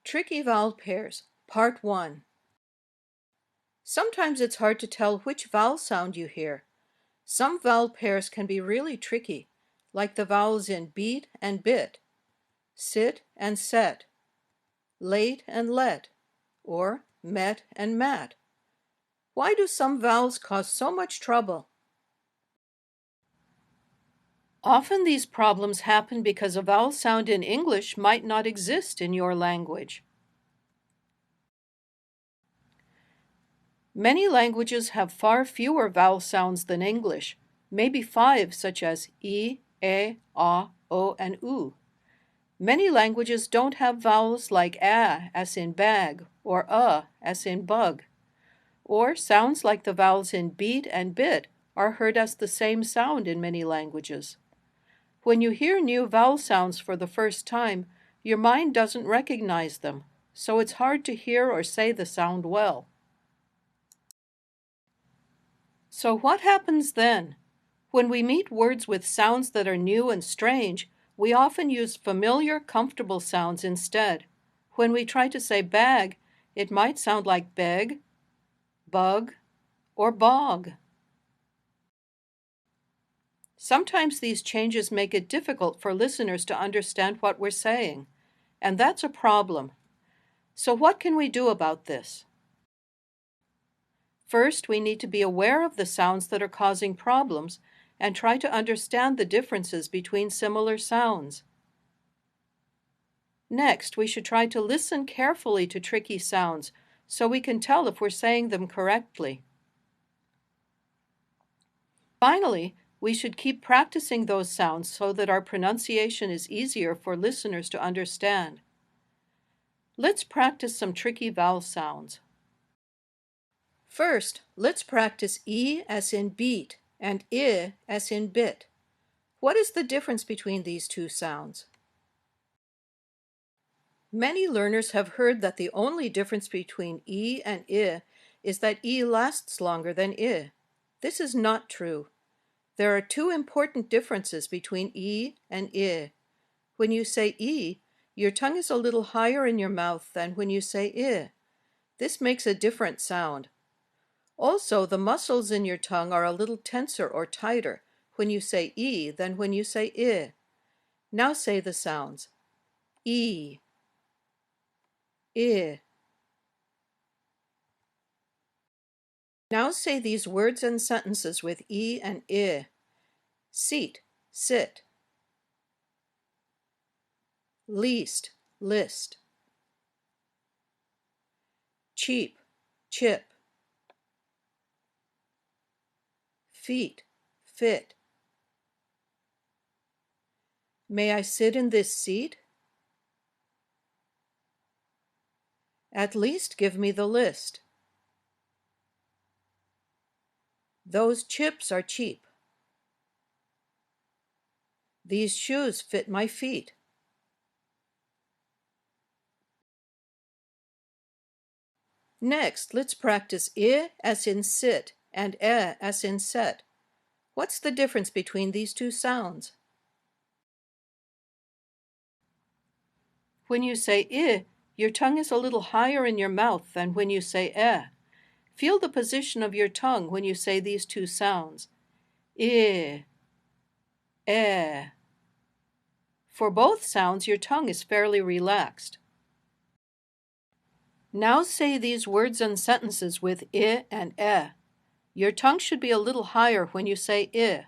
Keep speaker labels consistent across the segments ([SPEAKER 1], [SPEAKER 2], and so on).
[SPEAKER 1] Tricky Vowel Pairs, Part 1. Sometimes it's hard to tell which vowel sound you hear. Some vowel pairs can be really tricky, like the vowels in beat and bit, sit and set, late and let, or met and mat. Why do some vowels cause so much trouble? Often these problems happen because a vowel sound in English might not exist in your language. Many languages have far fewer vowel sounds than English, maybe 5, such as e, o, and u. Many languages don't have vowels like a, as in bag, or as in bug. Or sounds like the vowels in beat and bit are heard as the same sound in many languages. When you hear new vowel sounds for the first time, your mind doesn't recognize them, so it's hard to hear or say the sound well. So what happens then? When we meet words with sounds that are new and strange, we often use familiar, comfortable sounds instead. When we try to say bag, it might sound like beg, bug, or bog. Sometimes these changes make it difficult for listeners to understand what we're saying, and that's a problem. So what can we do about this? First, we need to be aware of the sounds that are causing problems and try to understand the differences between similar sounds. Next, we should try to listen carefully to tricky sounds so we can tell if we're saying them correctly. Finally, we should keep practicing those sounds so that our pronunciation is easier for listeners to understand. Let's practice some tricky vowel sounds. First, let's practice E as in beat and I as in bit. What is the difference between these two sounds? Many learners have heard that the only difference between E and I is that E lasts longer than I. This is not true. There are two important differences between E and I. When you say E, your tongue is a little higher in your mouth than when you say I. This makes a different sound. Also, the muscles in your tongue are a little tenser or tighter when you say E than when you say I. Now say the sounds. E, I. Now say these words and sentences with E and I. Seat, sit. Least, list. Cheap, chip. Feet, fit. May I sit in this seat? At least give me the list. Those chips are cheap. These shoes fit my feet. Next, let's practice I as in sit and E as in set. What's the difference between these two sounds? When you say I, your tongue is a little higher in your mouth than when you say E. Feel the position of your tongue when you say these two sounds. I, E. For both sounds, your tongue is fairly relaxed. Now say these words and sentences with I and E. Your tongue should be a little higher when you say I.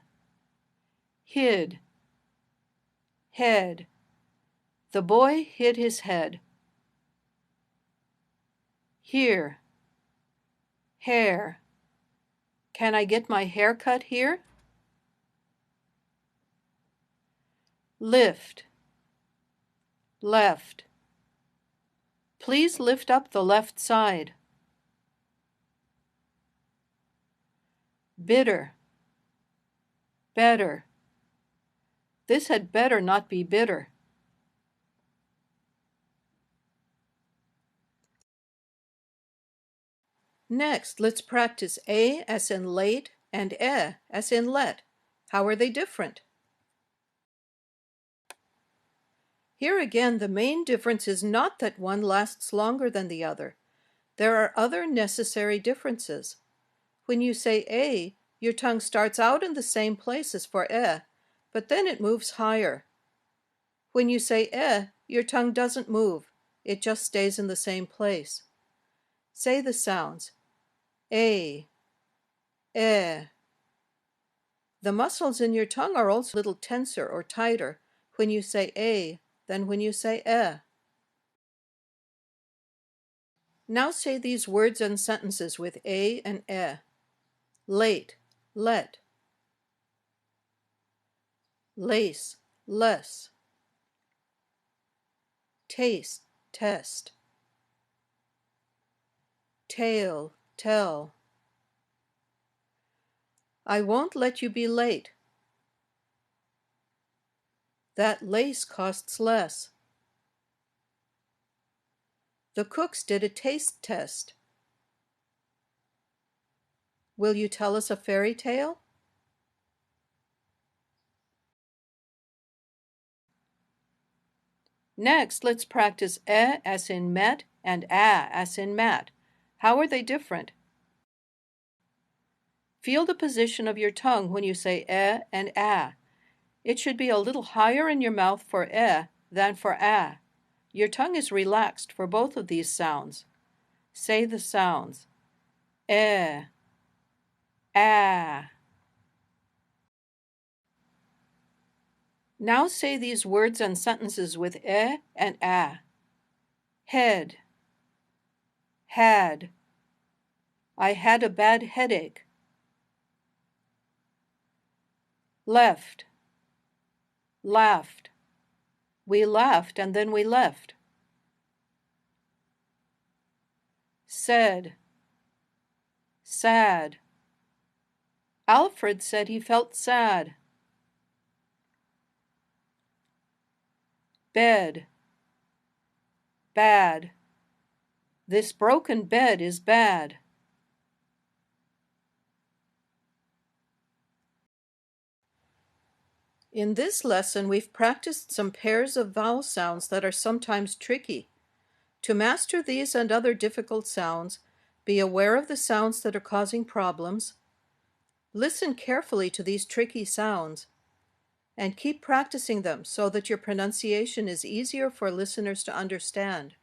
[SPEAKER 1] Hid, head. The boy hid his head. Here, hair. Can I get my hair cut here? Lift, left. Please lift up the left side. Bitter, better. This had better not be bitter. Next, let's practice A as in late and E as in let. How are they different? Here again, the main difference is not that one lasts longer than the other. There are other necessary differences. When you say A, your tongue starts out in the same place as for but then it moves higher. When you say your tongue doesn't move. It just stays in the same place. Say the sounds. A, eh. The muscles in your tongue are also a little tenser or tighter when you say A than when you say eh. Now say these words and sentences with A and eh. Late, let. Lace, less. Taste, test. Tail, tell. I won't let you be late. That lace costs less. The cooks did a taste test. Will you tell us a fairy tale? Next, let's practice as in met and as in mat. How are they different? Feel the position of your tongue when you say and ah. It should be a little higher in your mouth for than for ah. Your tongue is relaxed for both of these sounds. Say the sounds. Ah. Now say these words and sentences with and ah. Head, had. I had a bad headache. Left, laughed. We laughed and then we left. Said, sad. Alfred said he felt sad. Bed, bad. This broken bed is bad. In this lesson, we've practiced some pairs of vowel sounds that are sometimes tricky. To master these and other difficult sounds, be aware of the sounds that are causing problems, listen carefully to these tricky sounds, and keep practicing them so that your pronunciation is easier for listeners to understand.